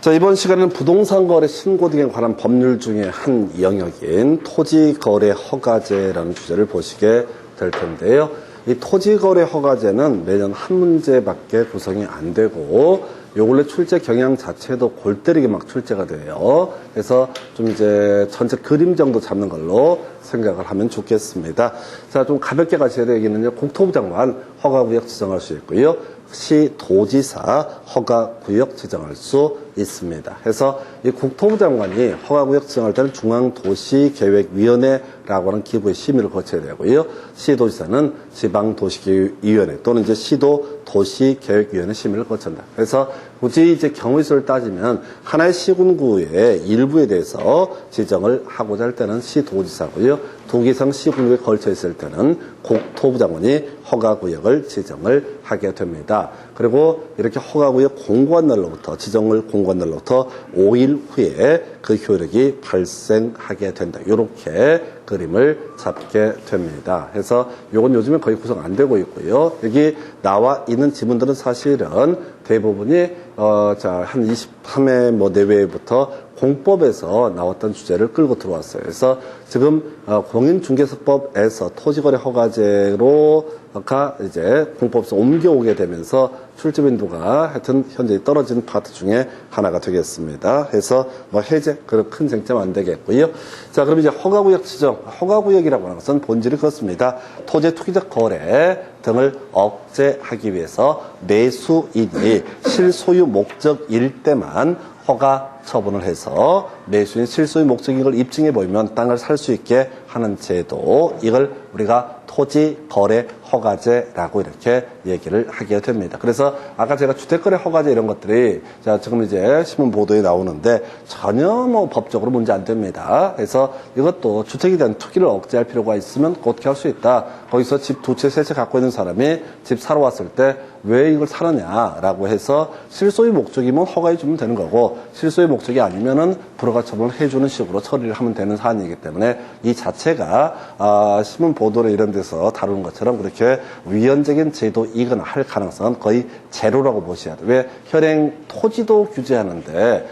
자, 이번 시간에는 부동산 거래 신고 등에 관한 법률 중에 한 영역인 토지 거래 허가제라는 주제를 보시게 될 텐데요. 이 토지 거래 허가제는 매년 한 문제밖에 구성이 안 되고 요 근래 출제 경향 자체도 골 때리게 막 출제가 돼요. 그래서 좀 이제 전체 그림 정도 잡는 걸로 생각을 하면 좋겠습니다. 자, 좀 가볍게 가셔야 되겠는요. 국토부 장관 허가구역 지정할 수 있고요. 시도지사 허가구역 지정할 수 있습니다. 그래서 이 국토부 장관이 허가구역 지정할 때는 중앙도시계획위원회라고 하는 기구의 심의를 거쳐야 되고요. 시도지사는 지방도시계획위원회 또는 이제 시도도시계획위원회 심의를 거친다. 그래서 굳이 이제 경우의 수를 따지면 하나의 시군구의 일부에 대해서 지정을 하고자 할 때는 시도지사고요. 두 개 이상 시군구에 걸쳐 있을 때는 국토부 장관이 허가구역을 지정을 하게 됩니다. 그리고 이렇게 허가구역 공고한 날로부터 지정을 공고한 날로부터 5일 후에 그 효력이 발생하게 된다. 이렇게 그림을 잡게 됩니다. 그래서 이건 요즘에 거의 구성 안 되고 있고요. 여기 나와 있는 지문들은 사실은 대부분이 한 23회 내외부터 공법에서 나왔던 주제를 끌고 들어왔어요. 그래서 지금 공인중개사법에서 토지거래 허가제로가 이제 공법에서 옮겨오게 되면서 출제 빈도가 하여튼 현재 떨어진 파트 중에 하나가 되겠습니다. 그래서 해제 그런 큰 쟁점 안 되겠고요. 자, 그럼 이제 허가구역 지정, 허가구역이라고 하는 것은 본질이 그렇습니다. 토지 투기적 거래 등을 억제하기 위해서 매수인이 실소유 목적일 때만 허가 처분을 해서 매수인 실소유 목적인 걸 입증해 보이면 땅을 살 수 있게 하는 제도, 이걸 우리가 토지거래 허가제라고 이렇게 얘기를 하게 됩니다. 그래서 아까 제가 주택거래 허가제 이런 것들이 자 지금 이제 신문 보도에 나오는데 전혀 법적으로 문제 안 됩니다. 그래서 이것도 주택에 대한 투기를 억제할 필요가 있으면 곧게 할 수 있다. 거기서 집 두 채, 세 채 갖고 있는 사람이 집 사러 왔을 때 왜 이걸 사느냐라고 해서 실소유 목적이면 허가해 주면 되는 거고 실소유 목적이 아니면은 불허가 처분을 해주는 식으로 처리를 하면 되는 사안이기 때문에 이 자체가 신문 보도나 이런 데서 다루는 것처럼 그렇게 위헌적인 제도이거나 할 가능성은 거의 제로라고 보셔야 돼요. 왜 현행 토지도 규제하는데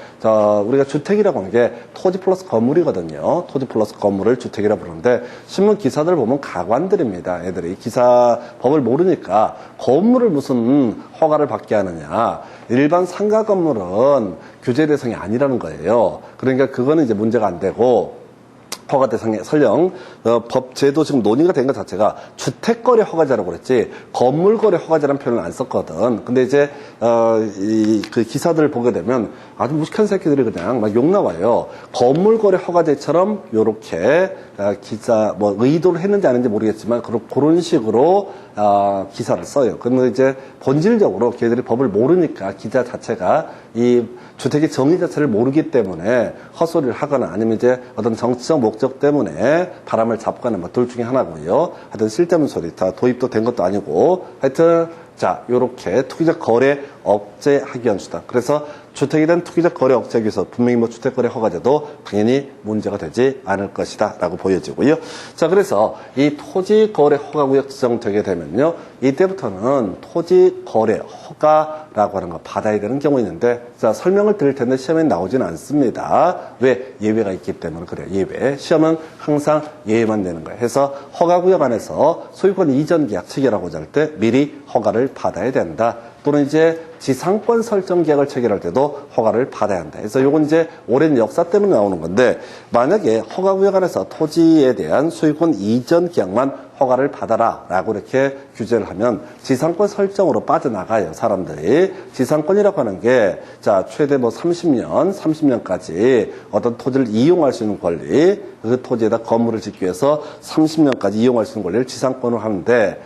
우리가 주택이라고 하는 게 토지 플러스 건물이거든요. 토지 플러스 건물을 주택이라고 부르는데 신문 기사들 보면 가관들입니다. 애들이 기사 법을 모르니까 건물을 무슨 허가를 받게 하느냐. 일반 상가 건물은 규제 대상이 아니라는 거예요. 그러니까 그거는 이제 문제가 안 되고 허가 대상에 설령 법 제도 지금 논의가 된 것 자체가 주택거래 허가제라고 그랬지 건물거래 허가제라는 표현을 안 썼거든. 근데 이제 그 기사들을 보게 되면 아주 무식한 새끼들이 그냥 막 욕 나와요. 건물거래 허가제처럼 요렇게 기사 의도를 했는지 아닌지 모르겠지만 그런 식으로 기사를 써요. 그런데 이제 본질적으로 걔들이 법을 모르니까 기자 자체가 이 주택의 정의 자체를 모르기 때문에 헛소리를 하거나 아니면 이제 어떤 정치적 목적 때문에 바람을 잡거나 둘 중에 하나고요. 하여튼 쓸데없는 소리 다 도입도 된 것도 아니고 하여튼 자 요렇게 투기적 거래 억제하기 위한 수단. 그래서 주택에 대한 투기적 거래 억제하기 위해서 분명히 주택거래 허가제도 당연히 문제가 되지 않을 것이다 라고 보여지고요. 자, 그래서 이 토지거래 허가구역 지정되게 되면요. 이때부터는 토지거래 허가라고 하는 거 받아야 되는 경우 있는데 자, 설명을 드릴 텐데 시험에 나오지는 않습니다. 왜? 예외가 있기 때문에 그래요. 예외. 시험은 항상 예외만 내는 거예요. 그래서 허가구역 안에서 소유권 이전 계약 체결하고자 할 때 미리 허가를 받아야 된다. 또는 이제 지상권 설정 계약을 체결할 때도 허가를 받아야 한다. 그래서 요건 이제 오랜 역사 때문에 나오는 건데 만약에 허가구역 안에서 토지에 대한 소유권 이전 계약만 허가를 받아라 라고 이렇게 규제를 하면 지상권 설정으로 빠져나가요. 사람들이. 지상권이라고 하는 게 자 최대 30년까지 어떤 토지를 이용할 수 있는 권리, 그 토지에다 건물을 짓기 위해서 30년까지 이용할 수 있는 권리를 지상권으로 하는데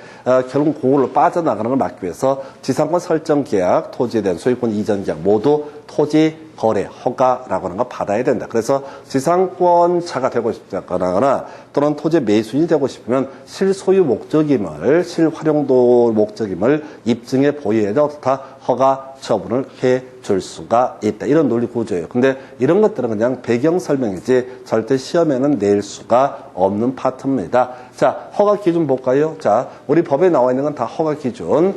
결국 그걸로 빠져나가는 걸 막기 위해서 지상권 설정 계약, 토지에 대한 소유권 이전 계약 모두 토지 거래 허가라고 하는 거 받아야 된다. 그래서 지상권자가 되고 싶거나 또는 토지 매수인이 되고 싶으면 실소유 목적임을 실활용도 목적임을 입증해 보여야 다 허가 처분을 해줄 수가 있다. 이런 논리 구조예요. 근데 이런 것들은 그냥 배경 설명이지 절대 시험에는 낼 수가 없는 파트입니다. 자, 허가 기준 볼까요? 자, 우리 법에 나와 있는 건 다 허가 기준.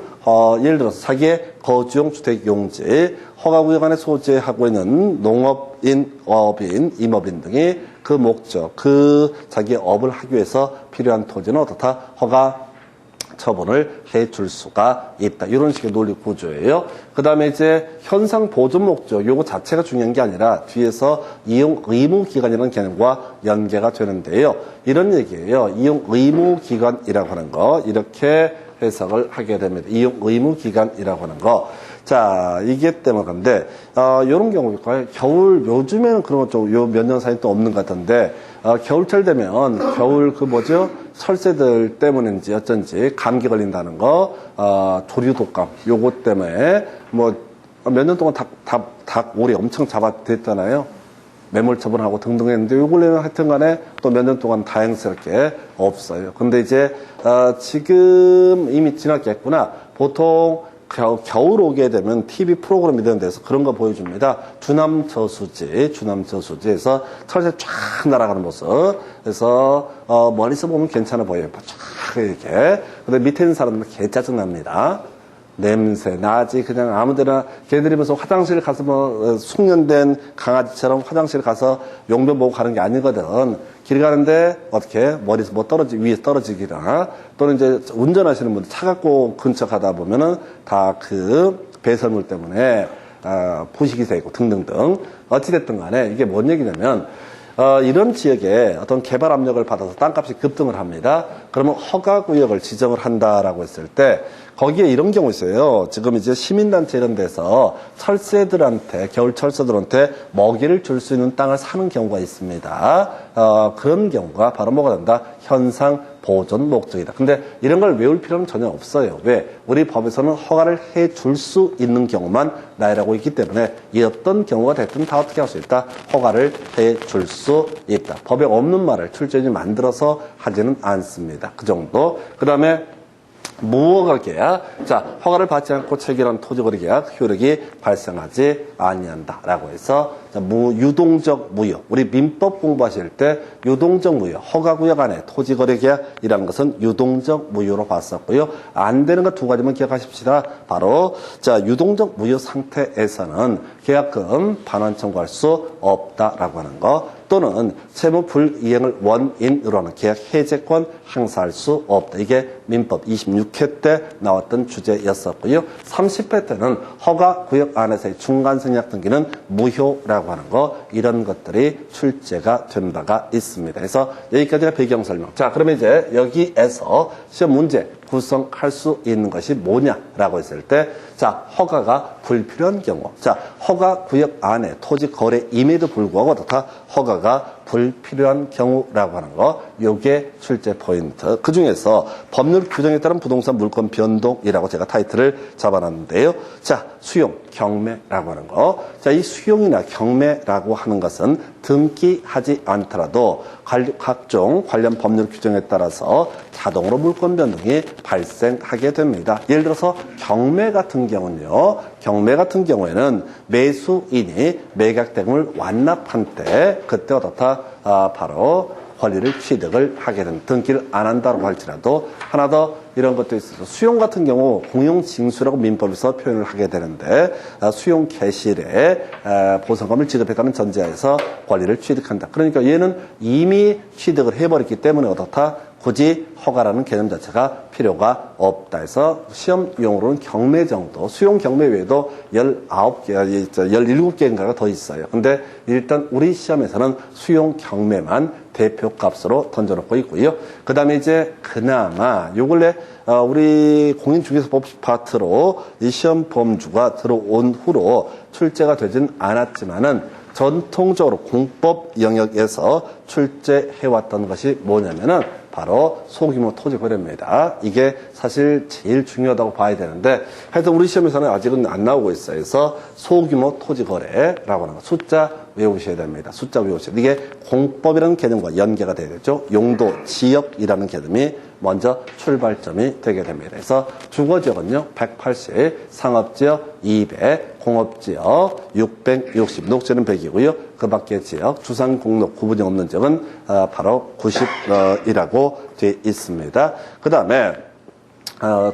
예를 들어서 자기의 거주용 주택 용지, 허가구역 안에 소재하고 있는 농업인, 어업인, 임업인 등이 그 목적, 그 자기의 업을 하기 위해서 필요한 토지는 어떻다? 허가 처분을 해줄 수가 있다. 이런 식의 논리 구조예요. 그 다음에 이제 현상 보존 목적, 요거 자체가 중요한 게 아니라 뒤에서 이용 의무 기간이라는 개념과 연계가 되는데요. 이런 얘기예요. 이용 의무 기간이라고 하는 거, 이렇게 해석을 하게 됩니다. 이용 의무 기간이라고 하는 거. 자, 이게 때문에 그런데, 요런 경우일까요? 겨울, 요즘에는 그런 것 좀, 요 몇 년 사이 또 없는 것 같은데, 겨울철 되면, 겨울 철새들 때문인지 어쩐지 감기 걸린다는 거, 조류 독감, 요것 때문에, 몇 년 동안 닭 오리 엄청 잡아댔잖아요. 매몰 처분하고 등등 했는데, 요 근래는 하여튼 간에 또 몇 년 동안 다행스럽게 없어요. 근데 이제, 지금 이미 지났겠구나. 보통, 겨울 오게 되면 TV 프로그램이 되는 데서 그런 거 보여줍니다. 주남저수지에서 철새 쫙 날아가는 모습. 그래서, 멀리서 보면 괜찮아 보여요. 쫙 이렇게. 근데 밑에 있는 사람들은 개 짜증납니다. 냄새, 나지, 그냥 아무 데나, 걔들이 무슨 화장실 가서 숙련된 강아지처럼 화장실 가서 용변 보고 가는 게 아니거든. 길 가는데, 어떻게, 머리에서 위에 떨어지기나, 또는 이제 운전하시는 분들 차 갖고 근처 가다 보면은 다 그 배설물 때문에, 부식이 되고 등등등. 어찌됐든 간에 이게 뭔 얘기냐면, 이런 지역에 어떤 개발 압력을 받아서 땅값이 급등을 합니다. 그러면 허가구역을 지정을 한다라고 했을 때, 거기에 이런 경우 있어요. 지금 이제 시민단체 이런 데서 철새들한테, 겨울 철새들한테 먹이를 줄 수 있는 땅을 사는 경우가 있습니다. 그런 경우가 바로 뭐가 된다? 현상 보존 목적이다. 근데 이런 걸 외울 필요는 전혀 없어요. 왜? 우리 법에서는 허가를 해줄 수 있는 경우만 나열하고 있기 때문에 이 어떤 경우가 됐든 다 어떻게 할 수 있다? 허가를 해줄 수 있다. 법에 없는 말을 출제인이 만들어서 하지는 않습니다. 그 정도. 그 다음에 무허가 계약. 자, 허가를 받지 않고 체결한 토지거래 계약 효력이 발생하지 아니한다라고 해서 유동적 무효. 우리 민법 공부하실 때 유동적 무효. 허가구역 안에 토지거래 계약이라는 것은 유동적 무효로 봤었고요. 안 되는 거 두 가지만 기억하십시다. 바로 자, 유동적 무효 상태에서는 계약금 반환 청구할 수 없다라고 하는 거. 또는 채무 불이행을 원인으로 하는 계약 해제권 행사할 수 없다. 이게 민법 26회 때 나왔던 주제였었고요. 30회 때는 허가구역 안에서의 중간생략 등기는 무효라고 하는 거, 이런 것들이 출제가 된 바가 있습니다. 그래서 여기까지가 배경 설명. 자, 그러면 이제 여기에서 시험 문제 구성할 수 있는 것이 뭐냐라고 했을 때, 자, 허가가 불필요한 경우. 자, 허가구역 안에 토지 거래임에도 불구하고 어떻다? 허가가 불필요한 경우라고 하는 거, 요게 출제 포인트. 그 중에서 법률 규정에 따른 부동산 물권 변동이라고 제가 타이틀을 잡아놨는데요. 자, 수용, 경매라고 하는 거. 자, 이 수용이나 경매라고 하는 것은 등기하지 않더라도 각종 관련 법률 규정에 따라서 자동으로 물권 변동이 발생하게 됩니다. 예를 들어서 경매 같은 경우는요. 경매 같은 경우에는 매수인이 매각대금을 완납한 때 그때 어떻다? 바로 권리를 취득을 하게 된, 등기를 안 한다고 할지라도. 하나 더 이런 것도 있어서 수용 같은 경우 공용징수라고 민법에서 표현을 하게 되는데, 수용 개실에 보상금을 지급했다는 전제하에서 권리를 취득한다. 그러니까 얘는 이미 취득을 해버렸기 때문에 어떻다? 굳이 허가라는 개념 자체가 필요가 없다 해서 시험용으로는 경매 정도, 수용 경매 외에도 17개인가가 더 있어요. 근데 일단 우리 시험에서는 수용 경매만 대표값으로 던져놓고 있고요. 그 다음에 이제 그나마 요 근래 우리 공인중개사법 파트로 이 시험 범주가 들어온 후로 출제가 되진 않았지만은 전통적으로 공법 영역에서 출제해왔던 것이 뭐냐면은 바로 소규모 토지 거래입니다. 이게 사실 제일 중요하다고 봐야 되는데, 하여튼 우리 시험에서는 아직은 안 나오고 있어요. 그래서 소규모 토지 거래라고 하는 거. 숫자 외우셔야 됩니다. 숫자 외우셔야 돼요. 이게 공법이라는 개념과 연계가 돼야 되죠. 용도, 지역이라는 개념이 먼저 출발점이 되게 됩니다. 그래서 주거지역은요, 180, 상업지역 200, 공업지역 660, 녹지는 100이고요. 그 밖의 지역, 주상, 공록, 구분이 없는 지역은 바로 90이라고 되어 있습니다. 그 다음에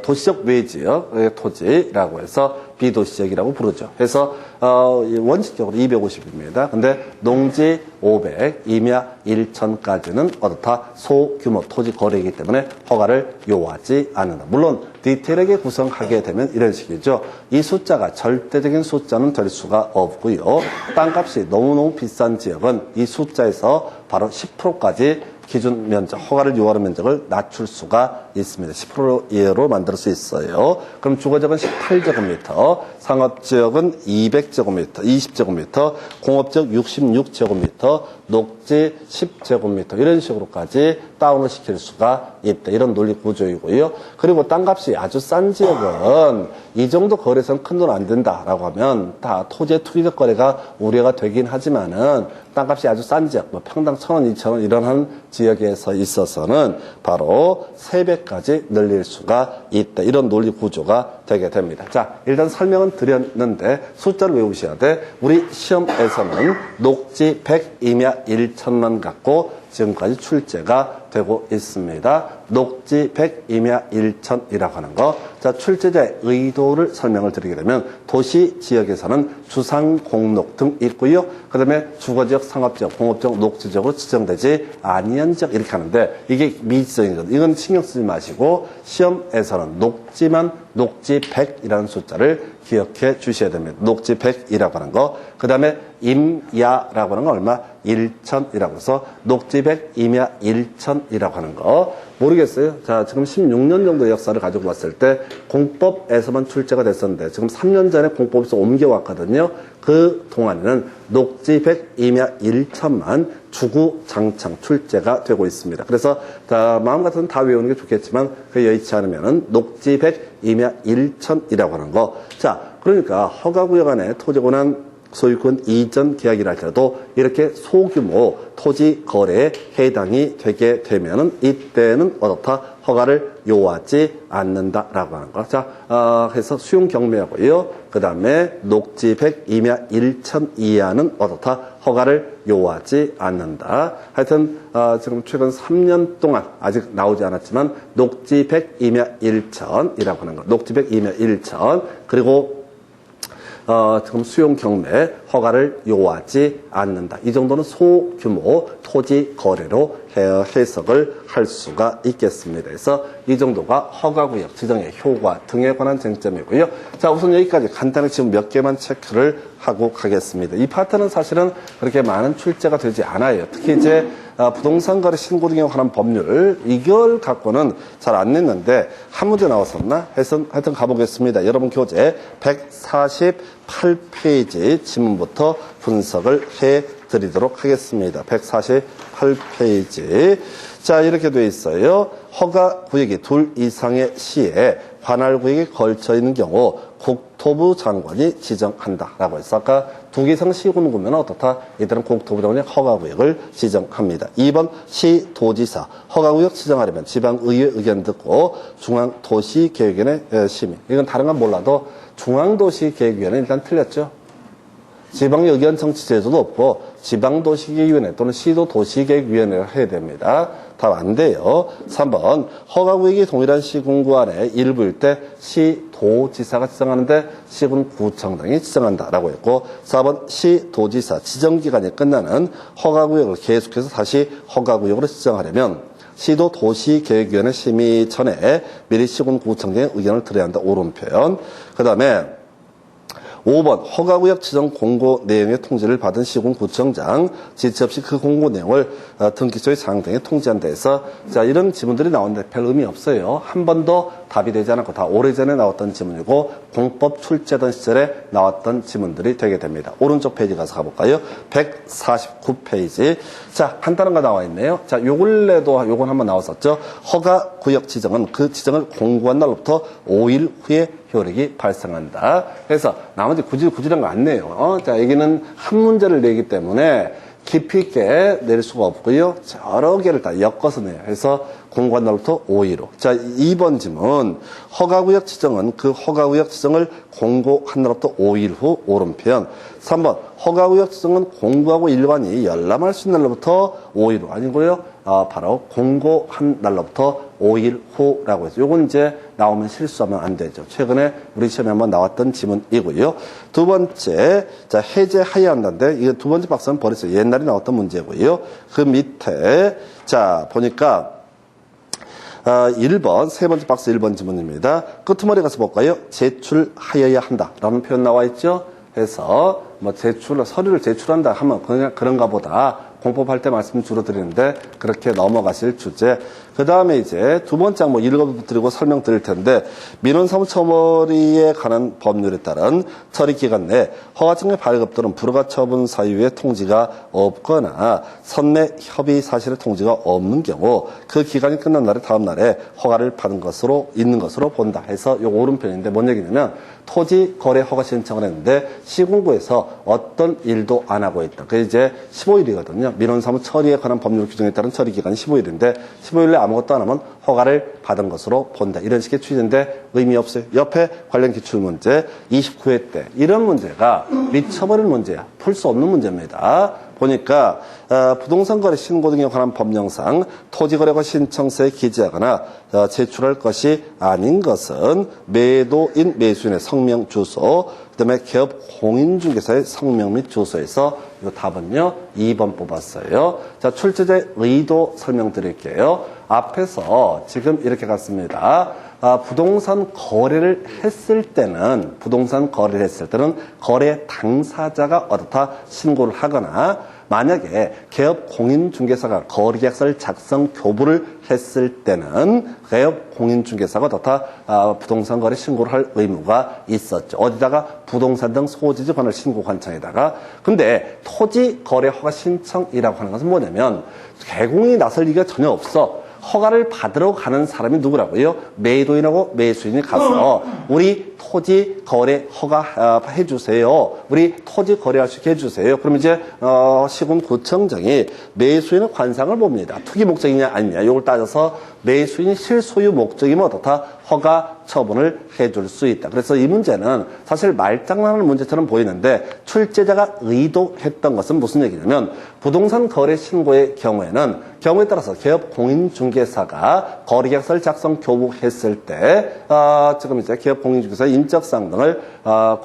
도시적 외지역의 토지라고 해서 비도시지역이라고 부르죠. 그래서 원칙적으로 250입니다. 근데 농지 500, 임야 1천까지는 어떻다? 소규모 토지 거래이기 때문에 허가를 요하지 않는다. 물론 디테일하게 구성하게 되면 이런 식이죠. 이 숫자가 절대적인 숫자는 될 수가 없고요. 땅값이 너무너무 비싼 지역은 이 숫자에서 바로 10%까지 기준 면적, 허가를 요하는 면적을 낮출 수가 있습니다. 10% 이하로 만들 수 있어요. 그럼 주거지역은 18제곱미터, 상업지역은 200제곱미터, 20제곱미터, 공업지역 66제곱미터, 녹지 10제곱미터 이런 식으로까지 다운을 시킬 수가 있다. 이런 논리 구조이고요. 그리고 땅값이 아주 싼 지역은 이 정도 거래선 큰 돈 안 된다라고 하면 다 토지의 투기적 거래가 우려가 되긴 하지만은 땅값이 아주 싼 지역, 뭐 평당 1,000원, 2,000원 이런 지역에서 있어서는 바로 3배까지 늘릴 수가 있다. 이런 논리 구조가 되게 됩니다. 자, 일단 설명은 드렸는데 숫자를 외우셔야 돼. 우리 시험에서는 녹지 100, 임야 1천만 갖고 지금까지 출제가 되고 있습니다. 녹지 100, 임야 1천이라고 하는 거. 자, 출제자의 의도를 설명을 드리게 되면 도시 지역에서는 주상 공록 등 있고요. 그 다음에 주거지역, 상업지역, 공업지역, 녹지지역으로 지정되지 아니한 지역 이렇게 하는데 이게 미지적인 것. 이건 신경 쓰지 마시고 시험에서는 녹지만 녹지 100이라는 숫자를 기억해 주셔야 됩니다. 녹지 100이라고 하는 거. 그 다음에 임야라고 하는 건 얼마? 1천이라고 해서 녹지 100, 임야 1천이라고 하는 거. 모르겠어요. 자, 지금 16년 정도 역사를 가지고 봤을 때 공법에서만 출제가 됐었는데 지금 3년 전에 공법에서 옮겨왔거든요. 그 동안에는 녹지 100, 임야 1천만 주구장창 출제가 되고 있습니다. 그래서 마음 같아서는 다 외우는 게 좋겠지만 그 여의치 않으면은 녹지 100, 임야 1천이라고 하는 거. 자, 그러니까 허가구역 안에 토지권한 소유권 이전 계약이라 할지라도 이렇게 소규모 토지 거래에 해당이 되게 되면은 이때는 어떻다? 허가를 요하지 않는다라고 하는 거. 자, 그래서 수용 경매하고요. 그 다음에 녹지 100, 임야 1천 이하는 어떻다? 허가를 요하지 않는다. 하여튼 지금 최근 3년 동안 아직 나오지 않았지만 녹지 100, 임야 1천이라고 하는 거. 녹지 100, 임야 1천 그리고 지금 수용 경매 허가를 요하지 않는다. 이 정도는 소규모 토지 거래로 해석을 할 수가 있겠습니다. 그래서 이 정도가 허가구역 지정의 효과 등에 관한 쟁점이고요. 자, 우선 여기까지 간단히 지금 몇 개만 체크를 하고 가겠습니다. 이 파트는 사실은 그렇게 많은 출제가 되지 않아요. 특히 이제 부동산 거래 신고 등에 관한 법률 이걸 갖고는 잘 안 냈는데 한 문제 나왔었나? 해서 하여튼 가보겠습니다. 여러분 교재 148페이지 지문부터 분석을 해드리도록 하겠습니다. 148페이지. 자, 이렇게 되어 있어요. 허가 구역이 둘 이상의 시에 관할 구역이 걸쳐 있는 경우 국토부 장관이 지정한다라고 해서 아까 두 개 이상 시군구면 어떻다? 이들은 국토부 장관이 허가구역을 지정합니다. 2번 시도지사 허가구역 지정하려면 지방의회 의견 듣고 중앙도시계획위원회 심의. 이건 다른 건 몰라도 중앙도시계획위원회 일단 틀렸죠. 지방의 의견 청취 제도도 없고 지방도시계획위원회 또는 시도도시계획위원회를 해야 됩니다. 답 안 돼요. 3번 허가구역이 동일한 시군구 안에 일부일 때 시도지사가 지정하는데 시군구청장이 지정한다라고 했고 4번 시도지사 지정기간이 끝나는 허가구역을 계속해서 다시 허가구역으로 지정하려면 시도도시계획위원회 심의 전에 미리 시군구청장의 의견을 들어야 한다. 옳은 표현. 그 다음에 5번 허가구역 지정 공고 내용의 통지를 받은 시군구청장 지체 없이 그 공고 내용을 등기소의 사항 등에 통지한다 해서 자 이런 지문들이 나오는데 별 의미 없어요. 한 번도 답이 되지 않았고 다 오래전에 나왔던 지문이고 공법 출제던 시절에 나왔던 지문들이 되게 됩니다. 오른쪽 페이지 가서 가볼까요? 149페이지. 자 간단한 거 나와 있네요. 자 요 근래도 요건 한번 나왔었죠. 허가구역 지정은 그 지정을 공고한 날로부터 5일 후에 효력이 발생한다. 그래서 나머지 구질구질한 거 안 내요. 자, 여기는 한 문제를 내기 때문에 깊이 있게 낼 수가 없고요. 여러 개를 다 엮어서 내요. 그래서 공고한 날부터 5일로. 자, 2번 지문. 허가구역 지정은 그 허가구역 지정을 공고한 날부터 5일 후 옳은 표현. 3번. 허가구역 지정은 공고하고 일반이 열람할 수 있는 날부터 5일 후. 아니고요. 바로 공고한 날로부터 5일 후라고 해서 요건 이제 나오면 실수하면 안 되죠. 최근에 우리 시험에 한번 나왔던 지문이고요. 두 번째, 자, 해제하여야 한다인데, 이거 두 번째 박스는 버렸어요. 옛날에 나왔던 문제고요. 그 밑에, 자, 보니까, 1번, 세 번째 박스 1번 지문입니다. 끄트머리 가서 볼까요? 제출하여야 한다. 라는 표현 나와 있죠? 해서, 서류를 제출한다 하면 그냥 그런가 보다. 공법할 때 말씀 주로 드리는데 그렇게 넘어가실 주제. 그 다음에 이제 두 번째 항목 읽어드리고 설명드릴 텐데 민원 사무 처리에 관한 법률에 따른 처리 기간 내 허가증의 발급 또는 불허가 처분 사유의 통지가 없거나 선내 협의 사실의 통지가 없는 경우 그 기간이 끝난 날의 다음 날에 허가를 받은 것으로 있는 것으로 본다 해서 요 오른편인데 뭔 얘기냐면 토지 거래 허가 신청을 했는데 시군구에서 어떤 일도 안 하고 있다. 그게 이제 15일이거든요. 민원 사무 처리에 관한 법률 규정에 따른 처리 기간이 15일인데 15일에 아무것도 안 하면 허가를 받은 것으로 본다. 이런 식의 취지인데 의미 없어요. 옆에 관련 기출문제 29회 때 이런 문제가 미쳐버릴 문제야. 풀 수 없는 문제입니다. 보니까 부동산 거래 신고 등에 관한 법령상 토지거래허가 신청서에 기재하거나 제출할 것이 아닌 것은 매도인 매수인의 성명 주소, 그다음에 기업 공인중개사의 성명 및 주소에서 이 답은요 2번 뽑았어요. 자, 출제자의 의도 설명드릴게요. 앞에서 지금 이렇게 갔습니다. 부동산 거래를 했을 때는 거래 당사자가 어떻다 신고를 하거나 만약에 개업 공인중개사가 거래계약서를 작성 교부를 했을 때는 개업 공인중개사가 어떻다 부동산 거래 신고를 할 의무가 있었죠. 어디다가 부동산 등 소지지 관할 신고 관청에다가. 근데 토지 거래 허가 신청이라고 하는 것은 뭐냐면 개공이 나설 리가 전혀 없어. 허가를 받으러 가는 사람이 누구라고요? 매도인하고 매수인이 가서 우리 토지 거래 허가 해주세요. 우리 토지 거래할 수 있게 해주세요. 그럼 이제 시군구청장이 매수인의 관상을 봅니다. 투기 목적이냐 아니냐 이걸 따져서 매수인이 실소유 목적이면 어떻다? 허가 처분을 해줄 수 있다. 그래서 이 문제는 사실 말장난하는 문제처럼 보이는데 출제자가 의도했던 것은 무슨 얘기냐면 부동산 거래 신고의 경우에는 경우에 따라서 개업 공인중개사가 거래계약서를 작성 교부했을 때 지금 이제 개업 공인중개사의 인적사항 등을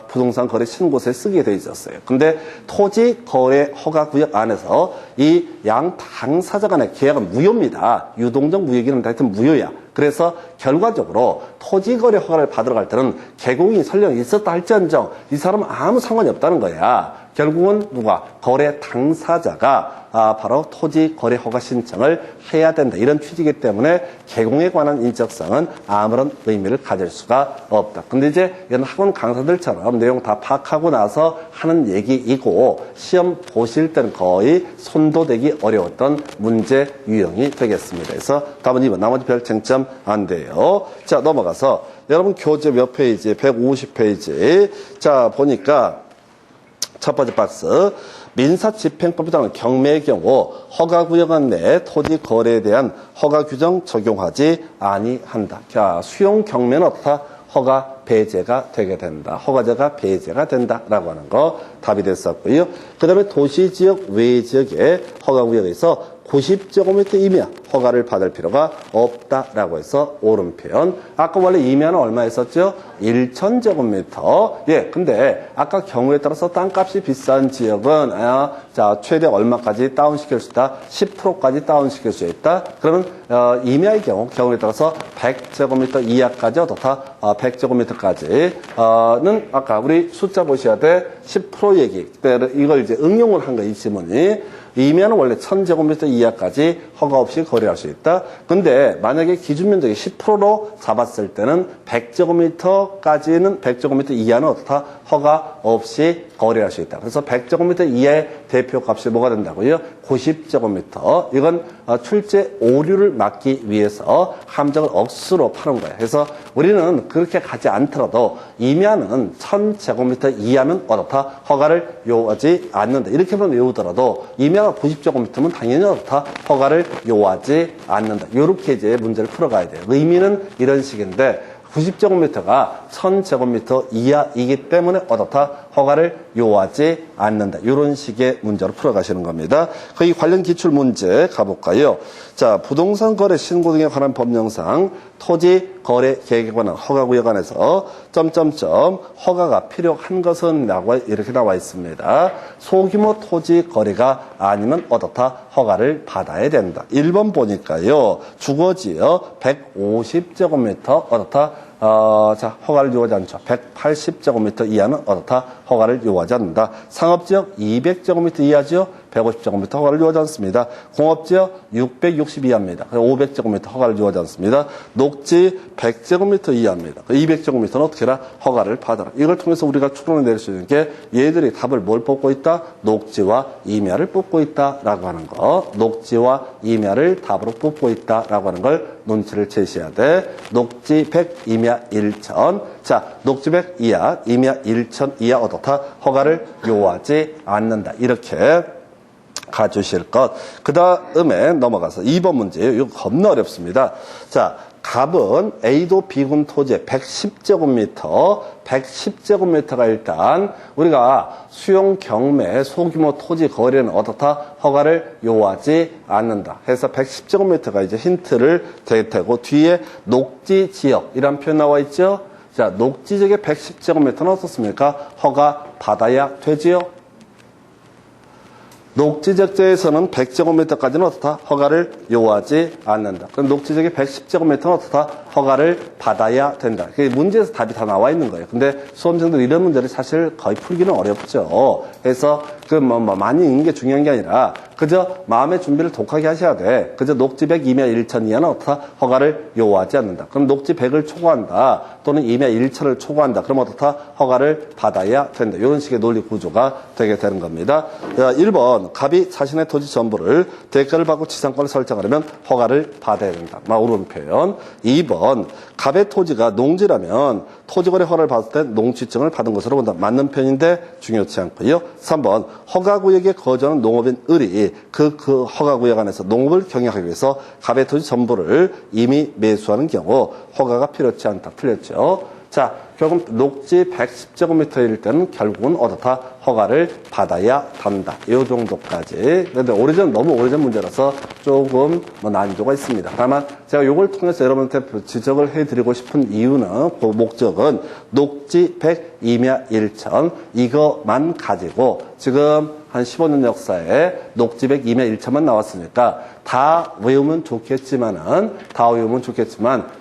부동산 거래 신고서에 쓰게 돼 있었어요. 근데 토지 거래 허가 구역 안에서 이 양 당사자 간의 계약은 무효입니다. 유동적 무효이기는 하여튼 무효야. 그래서 결과적으로 토지거래 허가를 받으러 갈 때는 개공이 설령 있었다 할지언정 이 사람은 아무 상관이 없다는 거야. 결국은 누가? 거래 당사자가 바로 토지 거래 허가 신청을 해야 된다. 이런 취지이기 때문에 개공에 관한 인적사항은 아무런 의미를 가질 수가 없다. 근데 이제 이런 학원 강사들처럼 내용 다 파악하고 나서 하는 얘기이고 시험 보실 때는 거의 손도 대기 어려웠던 문제 유형이 되겠습니다. 그래서 답은 2번. 나머지 별 쟁점 안 돼요. 자, 넘어가서 여러분 교재 몇 페이지? 150페이지. 자, 보니까 첫 번째 박스. 민사집행법에 따른 경매의 경우 허가구역 내 토지 거래에 대한 허가 규정 적용하지 아니한다. 자, 수용 경매는 어떻다? 허가 배제가 되게 된다. 허가제가 배제가 된다라고 하는 거 답이 됐었고요. 그 다음에 도시지역 외지역의 허가구역에서 90제곱미터 이면 허가를 받을 필요가 없다라고 해서 옳은 표현. 아까 원래 이면은 얼마 했었죠? 1000제곱미터. 예, 근데 아까 경우에 따라서 땅값이 비싼 지역은 자, 최대 얼마까지 다운시킬 수 있다? 10%까지 다운시킬 수 있다. 그러면 임야의 경우에 따라서 100제곱미터 이하까지 어떻다? 100제곱미터까지는 아까 우리 숫자 보셔야 돼. 10% 얘기. 이걸 이제 응용을 한 거, 이 지문이. 이면은 원래 1000제곱미터 이하까지 허가 없이 거래할 수 있다. 근데 만약에 기준 면적이 10%로 잡았을 때는 100제곱미터까지는 100제곱미터 이하는 어떻다? 허가 없이 거래할 수 있다. 그래서 100제곱미터 이하의 대표 값이 뭐가 된다고요? 90제곱미터. 이건 출제 오류를 막기 위해서 함정을 억수로 파는 거예요. 그래서 우리는 그렇게 가지 않더라도 이면은 1000제곱미터 이하면 어떻다? 허가를 요하지 않는다. 이렇게만 외우더라도 이면은 90제곱미터면 당연히 어떻다? 허가를 요하지 않는다. 이렇게 이제 문제를 풀어가야 돼요. 의미는 이런 식인데 90제곱미터가 1000제곱미터 이하이기 때문에 어떻다? 허가를 요하지 않는다. 이런 식의 문제로 풀어가시는 겁니다. 거기 관련 기출 문제 가볼까요? 자, 부동산 거래 신고 등에 관한 법령상 토지 거래 계획에 관한 허가구역에 관해서 점점점 허가가 필요한 것은 라고 이렇게 나와 있습니다. 소규모 토지 거래가 아니면 어떻다? 허가를 받아야 된다. 1번 보니까요. 주거지역 150제곱미터 어떻다? 자, 허가를 요하지 않죠. 180제곱미터 이하는 어떻다? 허가를 요하지 않는다. 상업지역 200제곱미터 이하죠. 150제곱미터 허가를 요하지 않습니다. 공업지역 660 이하입니다. 500제곱미터 허가를 요하지 않습니다. 녹지 100제곱미터 이하입니다. 200제곱미터는 어떻게 해라? 허가를 받아라. 이걸 통해서 우리가 추론해낼 수 있는 게 얘들이 답을 뭘 뽑고 있다? 녹지와 임야를 뽑고 있다라고 하는 거. 녹지와 임야를 답으로 뽑고 있다라고 하는 걸 논치를 제시해야 돼. 녹지 100, 임야 1000. 자, 녹지 100 이하, 임야 1000 이하 어떻다? 허가를 요하지 않는다. 이렇게 가주실 것. 그 다음에 넘어가서 2번 문제예요. 이거 겁나 어렵습니다. 자, 갑은 A도 B군 토지에 110제곱미터가 일단 우리가 수용 경매 소규모 토지 거래는 어떻다? 허가를 요하지 않는다. 해서 110제곱미터가 이제 힌트를 대고 뒤에 녹지 지역이란 표현 나와 있죠? 자, 녹지 지역의 110제곱미터는 어떻습니까? 허가 받아야 되지요? 녹지적지에서는 100제곱미터까지는 어떻다? 허가를 요하지 않는다. 그럼 녹지적이 110제곱미터는 어떻다? 허가를 받아야 된다. 그게 문제에서 답이 다 나와 있는 거예요. 근데 수험생들 이런 문제를 사실 거의 풀기는 어렵죠. 그래서 많이 읽는 게 중요한 게 아니라 그저 마음의 준비를 독하게 하셔야 돼. 그저 녹지 100, 임야 1000 이하는 어떻다? 허가를 요하지 않는다. 그럼 녹지 100을 초과한다. 또는 임야 1000을 초과한다. 그럼 어떻다? 허가를 받아야 된다. 이런 식의 논리 구조가 되게 되는 겁니다. 1번, 갑이 자신의 토지 전부를 대가를 받고 지상권을 설정하려면 허가를 받아야 된다. 옳은 표현. 2번, 갑의 토지가 농지라면 토지거래 허가를 받을 때 농지증을 받은 것으로 본다. 맞는 편인데 중요치 않고요. 3번, 허가구역에 거주하는 농업인 을이 그 허가구역 안에서 농업을 경영하기 위해서 갑의 토지 전부를 이미 매수하는 경우 허가가 필요치 않다. 틀렸죠. 자, 결국 녹지 110제곱미터일 때는 결국은 어떻다? 허가를 받아야 한다. 이 정도까지. 그런데 너무 오래전 문제라서 조금 난이도가 있습니다. 다만 제가 이걸 통해서 여러분한테 지적을 해드리고 싶은 이유는, 그 목적은 녹지 100, 임야 1000 이것만 가지고 지금 한 15년 역사에 녹지 100, 임야 1000만 나왔으니까 다 외우면 좋겠지만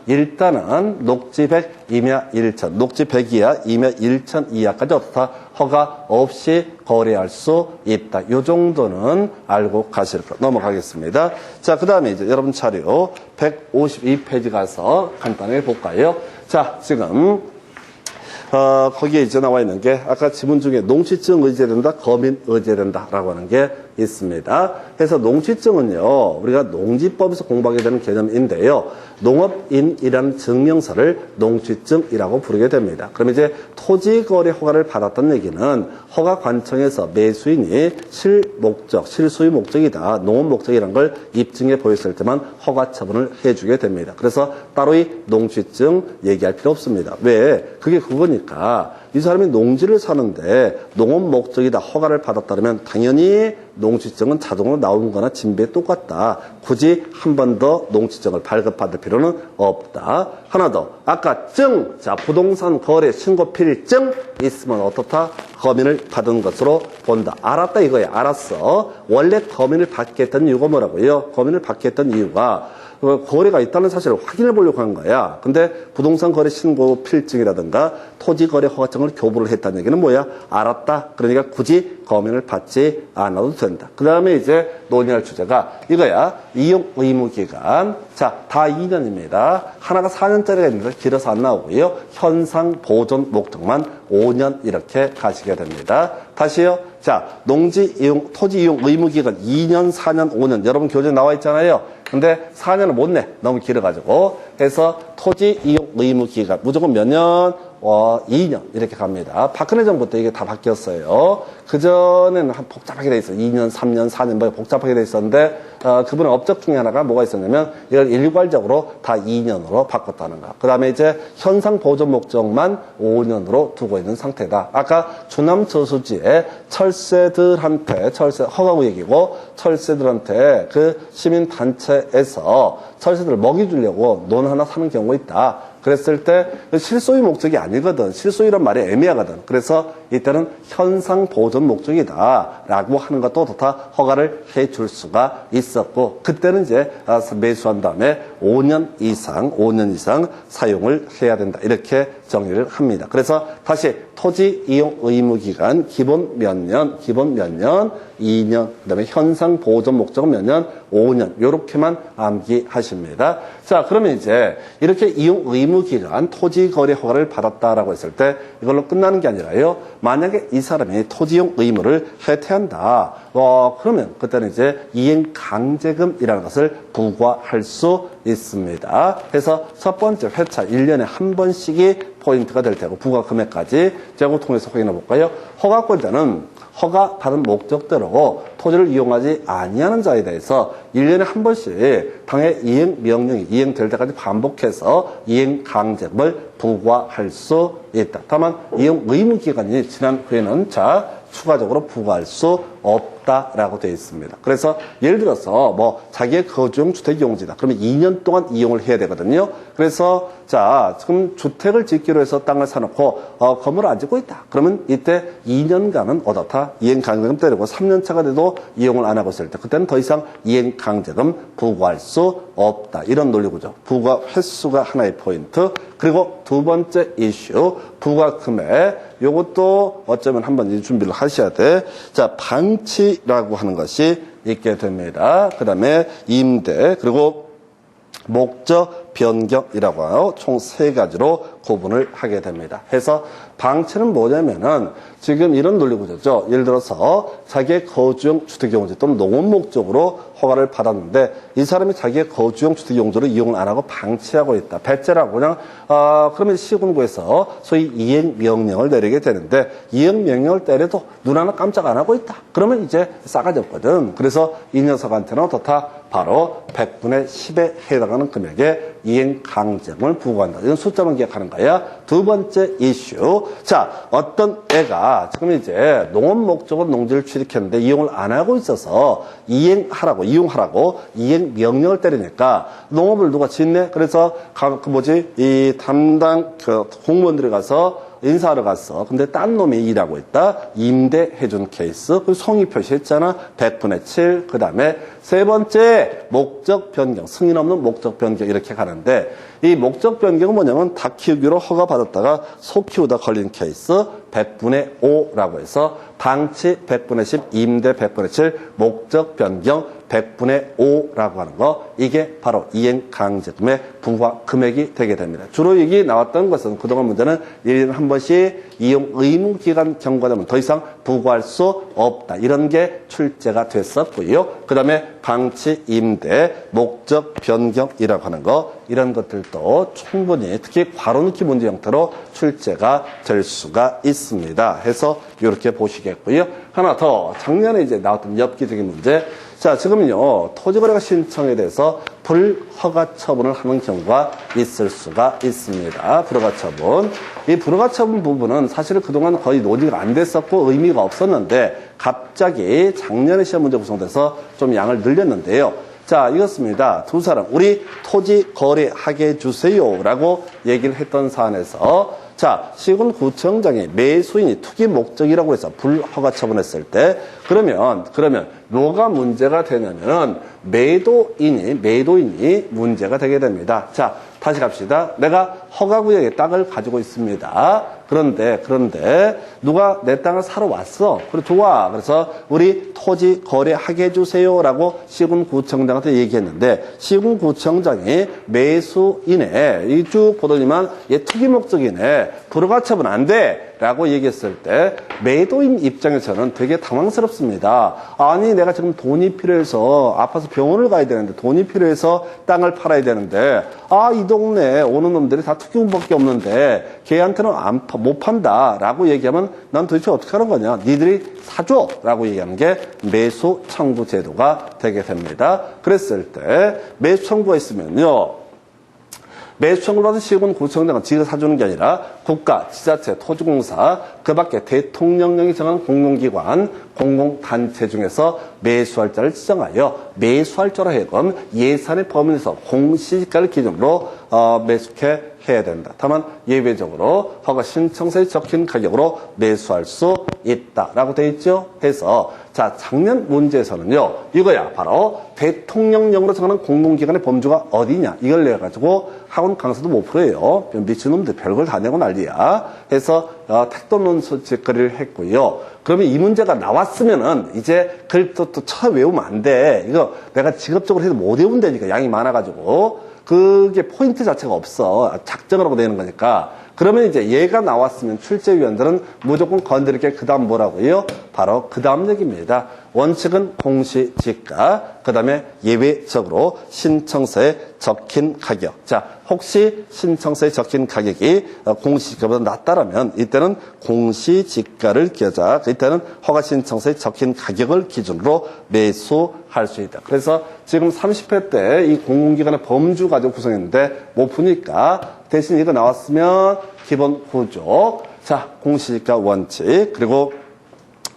일단은 녹지 100, 임야 1000, 녹지 100 이하, 임야 1000 이하까지 어떻다? 허가 없이 거래할 수 있다. 이 정도는 알고 가실 것. 넘어가겠습니다. 자, 그 다음에 이제 여러분 자료 152페이지 가서 간단하게 볼까요? 자, 지금 거기에 이제 나와 있는 게 아까 지문 중에 농지증 의제된다, 거민 의제된다라고 하는 게 있습니다. 그래서 농지증은요, 우리가 농지법에서 공부하게 되는 개념인데요. 농업인이라는 증명서를 농지증이라고 부르게 됩니다. 그럼 이제 토지거래 허가를 받았다는 얘기는 허가 관청에서 매수인이 실소유 목적이다, 농업 목적이라는 걸 입증해 보였을 때만 허가 처분을 해주게 됩니다. 그래서 따로 이 농지증 얘기할 필요 없습니다. 왜? 그게 그거니까. 이 사람이 농지를 사는데 농업 목적이다, 허가를 받았다면 당연히 농지증은 자동으로 나오는 거나 진비에 똑같다. 굳이 한 번 더 농지증을 발급받을 필요는 없다. 하나 더. 아까 증. 자, 부동산 거래 신고 필증 있으면 어떻다? 거민을 받은 것으로 본다. 알았다 이거야. 알았어. 원래 거민을 받게 했던 이유가 뭐라고요? 거민을 받게 했던 이유가 거래가 있다는 사실을 확인해 보려고 한 거야. 근데 부동산 거래 신고 필증이라든가 토지 거래 허가증을 교부를 했다는 얘기는 뭐야? 알았다. 그러니까 굳이 거민을 받지 않아도 된다. 그 다음에 이제 논의할 주제가 이거야. 이용 의무 기간. 자, 다 2년입니다. 하나가 4년짜리가 있는데 길어서 안 나오고요. 현상 보존 목적만 5년 이렇게 가시게 됩니다. 다시요. 자, 토지 이용 의무 기간 2년, 4년, 5년. 여러분 교재에 나와 있잖아요. 근데 4년을 못 내. 너무 길어가지고. 그래서 토지 이용 의무 기간 무조건 몇 년? 2년 이렇게 갑니다. 박근혜 정부 때 이게 다 바뀌었어요. 그전에는 복잡하게 돼 있어요. 2년, 3년, 4년 뭐 복잡하게 돼 있었는데 그분의 업적 중에 하나가 뭐가 있었냐면 이걸 일괄적으로 다 2년으로 바꿨다는 거. 그 다음에 이제 현상 보존 목적만 5년으로 두고 있는 상태다. 아까 주남 저수지에 철새들한테 허가구 얘기고 철새들한테 그 시민단체에서 철새들을 먹이 주려고 논 하나 사는 경우가 있다. 그랬을 때 실소유 목적이 아니거든. 실소유란 말이 애매하거든. 그래서 이때는 현상 보존 목적이다 라고 하는 것도 다 허가를 해줄 수가 있었고, 그때는 이제 매수한 다음에 5년 이상 사용을 해야 된다, 이렇게 정의를 합니다. 그래서 다시 토지 이용 의무 기간 기본 몇 년, 2년, 그다음에 현상 보존 목적은 몇 년, 5년, 요렇게만 암기하십니다. 자, 그러면 이제 이렇게 이용 의무 기간 토지 거래 허가를 받았다라고 했을 때 이걸로 끝나는 게 아니라요. 만약에 이 사람이 토지 이용 의무를 해태한다. 그러면 그때는 이제 이행 강제금이라는 것을 부과할 수 있습니다. 그래서 첫 번째 회차 1년에 한 번씩이 포인트가 될 테고 부과 금액까지 제가 통해서 확인해 볼까요? 허가권자는 허가 받은 목적대로 토지를 이용하지 아니하는 자에 대해서 1년에 한 번씩 당해 이행 명령이 이행될 때까지 반복해서 이행 강제금을 부과할 수 있다. 다만 이용 의무 기간이 지난 후에는 추가적으로 부과할 수 없다라고 되어 있습니다. 그래서 예를 들어서 뭐 자기의 거주용 주택이용지다. 그러면 2년 동안 이용을 해야 되거든요. 그래서 지금 주택을 짓기로 해서 땅을 사놓고 건물을 안 짓고 있다. 그러면 이때 2년간은 어떻다? 이행 강제금 때리고 3년 차가 돼도 이용을 안 하고 있을 때 그때는 더 이상 이행 강제금 부과할 수 없다. 이런 논리구조. 부과 횟수가 하나의 포인트. 그리고 두 번째 이슈 부과 금액. 요것도 어쩌면 한번 준비를 하셔야 돼. 자, 방치라고 하는 것이 있게 됩니다. 그 다음에 임대, 그리고 목적 변경이라고 하요. 총 3가지로 구분을 하게 됩니다. 해서 방치는 뭐냐면은 지금 이런 논리구조죠. 예를 들어서 자기의 거주용 주택용지 또는 농업 목적으로 허가를 받았는데 이 사람이 자기의 거주용 주택용지를 이용을 안 하고 방치하고 있다. 배째라고 그냥 그러면 시군구에서 소위 이행명령을 내리게 되는데 이행명령을 때려도 눈 하나 깜짝 안 하고 있다. 그러면 이제 싸가지 없거든. 그래서 이 녀석한테는 어떻다? 바로 100분의 10에 해당하는 금액의 이행 강제금을 부과한다. 이건 숫자만 기억하는 거야. 두 번째 이슈. 자, 어떤 애가 지금 이제 농업 목적으로 농지를 취득했는데 이용을 안 하고 있어서 이용하라고 이행 명령을 때리니까 농업을 누가 짓네? 그래서 이 담당 공무원들이 가서 인사하러 갔어. 근데 딴 놈이 일하고 있다. 임대해준 케이스. 그 성의 표시했잖아. 100분의 7. 그 다음에 세 번째 목적 변경. 승인 없는 목적 변경 이렇게 가는데 이 목적 변경은 뭐냐면 닭 키우기로 허가 받았다가 소 키우다 걸린 케이스 100분의 5라고 해서 방치 100분의 10, 임대 100분의 7, 목적 변경 100분의 5라고 하는 거, 이게 바로 이행 강제금의 부과 금액이 되게 됩니다. 주로 여기 나왔던 것은 그동안 문제는 1년에 한 번씩 이용 의무 기간 경과되면 더 이상 부과할 수 없다. 이런 게 출제가 됐었고요. 그 다음에 방치, 임대, 목적 변경이라고 하는 거, 이런 것들도 충분히 특히 괄호넣기 문제 형태로 출제가 될 수가 있습니다. 해서 이렇게 보시겠고요. 하나 더, 작년에 이제 나왔던 엽기적인 문제. 자, 지금은요, 토지거래가 신청에 대해서 불허가 처분을 하는 경우가 있을 수가 있습니다. 불허가 처분. 이 불허가 처분 부분은 사실 그동안 거의 논의가 안 됐었고 의미가 없었는데 갑자기 작년에 시험 문제 구성돼서 좀 양을 늘렸는데요. 자, 이렇습니다. 두 사람, 우리 토지 거래하게 해주세요 라고 얘기를 했던 사안에서 자, 시군구청장이 매수인이 투기 목적이라고 해서 불허가 처분했을 때 그러면 뭐가 문제가 되냐면은 매도인이 문제가 되게 됩니다. 자, 다시 갑시다. 내가 허가구역에 땅을 가지고 있습니다. 그런데 누가 내 땅을 사러 왔어. 그래, 좋아. 그래서 우리 토지 거래하게 해주세요라고 시군구청장한테 얘기했는데 시군구청장이 매수인에 쭉 보더니만 얘 투기 목적이네. 불허가 처분 안 돼. 라고 얘기했을 때 매도인 입장에서는 되게 당황스럽습니다. 아니 내가 지금 돈이 필요해서 아파서 병원을 가야 되는데 돈이 필요해서 땅을 팔아야 되는데 이 동네에 오는 놈들이 다 투기꾼밖에 없는데 걔한테는 못 판다 라고 얘기하면 난 도대체 어떻게 하는 거냐, 니들이 사줘 라고 얘기하는 게 매수 청구 제도가 되게 됩니다. 그랬을 때 매수 청구가 있으면요, 매수 청구를 받은 시군구청장은 지가 사주는 게 아니라 국가, 지자체, 토지공사, 그 밖에 대통령령이 정한 공공기관, 공공단체 중에서 매수할 자를 지정하여 매수할 자로 하여금 예산의 범위 내에서 공시지가를 기준으로 매수해 해야 된다. 다만 예외적으로 허가 신청서에 적힌 가격으로 매수할 수 있다라고 되어 있죠. 해서 자, 작년 문제에서는요, 이거야 바로 대통령령으로 정하는 공공기관의 범주가 어디냐 이걸 내 가지고 학원 강사도 못 풀어요. 미친놈들 별걸 다 내고 난리야. 해서 택도론 소식거리를 했고요. 그러면 이 문제가 나왔으면은 이제 그걸 또 외우면 안 돼. 이거 내가 직업적으로 해도 못 외운다니까, 양이 많아가지고. 그게 포인트 자체가 없어. 작정을 하고 내는 거니까. 그러면 이제 얘가 나왔으면 출제위원들은 무조건 건드릴 게 그 다음 뭐라고요? 바로 그 다음 얘기입니다. 원칙은 공시지가, 그 다음에 예외적으로 신청서에 적힌 가격. 자, 혹시 신청서에 적힌 가격이 공시지가보다 낮다라면 이때는 공시지가를 기하자. 이때는 허가 신청서에 적힌 가격을 기준으로 매수할 수 있다. 그래서 지금 30회 때 이 공공기관의 범주 가지고 구성했는데 못 푸니까 대신 이거 나왔으면 기본 구조. 자, 공시지가 원칙, 그리고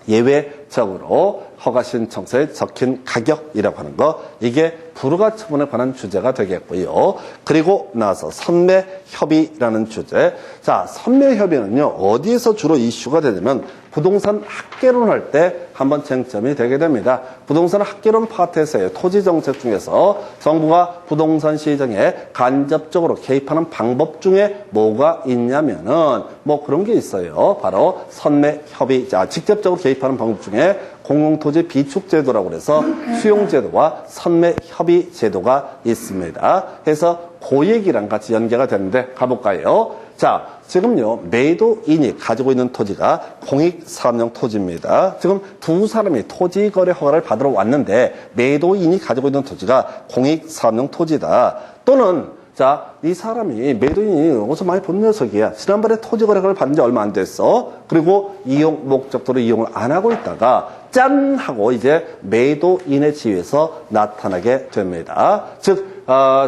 예외적으로 허가 신청서에 적힌 가격이라고 하는 거, 이게 불허가 처분에 관한 주제가 되겠고요. 그리고 나서 선매협의라는 주제. 자, 선매협의는요, 어디에서 주로 이슈가 되냐면 부동산 학개론할 때 한번 쟁점이 되게 됩니다. 부동산 학개론 파트에서의 토지정책 중에서 정부가 부동산 시장에 간접적으로 개입하는 방법 중에 뭐가 있냐면은 뭐 그런 게 있어요. 바로 선매협의. 자, 직접적으로 개입하는 방법 중에 공공토지 비축제도라고 해서 수용제도와 선매협의 제도가 있습니다. 해서 그 얘기랑 같이 연계가 되는데 가볼까요? 자, 지금요, 매도인이 가지고 있는 토지가 공익사업용 토지입니다. 지금 두 사람이 토지거래 허가를 받으러 왔는데 매도인이 가지고 있는 토지가 공익사업용 토지다. 또는 자, 이 사람이 매도인이 어디서 많이 본 녀석이야. 지난번에 토지거래를 받은 지 얼마 안 됐어. 그리고 이용 목적도로 이용을 안 하고 있다가 짠 하고 이제 매도인의 지위에서 나타나게 됩니다. 즉